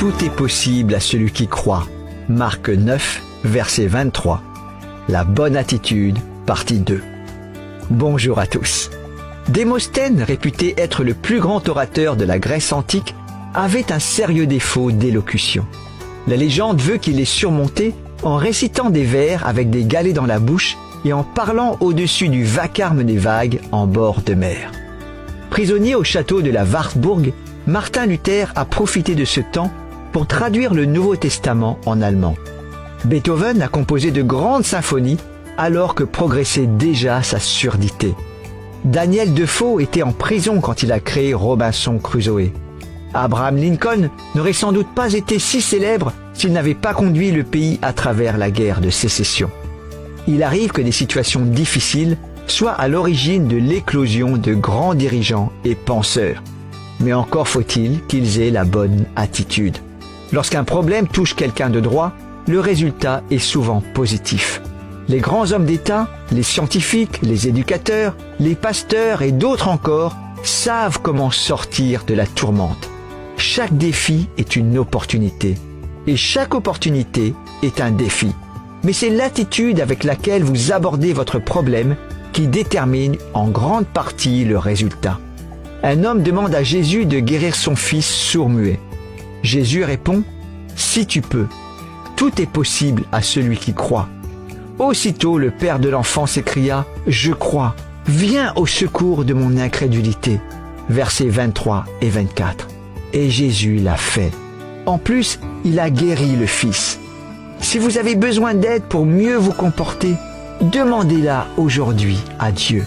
Tout est possible à celui qui croit. Marc 9, verset 23. La bonne attitude, partie 2. Bonjour à tous. Démosthène, réputé être le plus grand orateur de la Grèce antique, avait un sérieux défaut d'élocution. La légende veut qu'il ait surmonté en récitant des vers avec des galets dans la bouche et en parlant au-dessus du vacarme des vagues en bord de mer. Prisonnier au château de la Wartburg, Martin Luther a profité de ce temps pour traduire le Nouveau Testament en allemand. Beethoven a composé de grandes symphonies alors que progressait déjà sa surdité. Daniel Defoe était en prison quand il a créé Robinson Crusoe. Abraham Lincoln n'aurait sans doute pas été si célèbre s'il n'avait pas conduit le pays à travers la guerre de sécession. Il arrive que des situations difficiles soient à l'origine de l'éclosion de grands dirigeants et penseurs. Mais encore faut-il qu'ils aient la bonne attitude. Lorsqu'un problème touche quelqu'un de droit, le résultat est souvent positif. Les grands hommes d'État, les scientifiques, les éducateurs, les pasteurs et d'autres encore savent comment sortir de la tourmente. Chaque défi est une opportunité et chaque opportunité est un défi. Mais c'est l'attitude avec laquelle vous abordez votre problème qui détermine en grande partie le résultat. Un homme demande à Jésus de guérir son fils sourd-muet. Jésus répond « Si tu peux, tout est possible à celui qui croit ». Aussitôt le père de l'enfant s'écria « Je crois, viens au secours de mon incrédulité ». Versets 23 et 24. Et Jésus l'a fait. En plus, il a guéri le fils. Si vous avez besoin d'aide pour mieux vous comporter, demandez-la aujourd'hui à Dieu.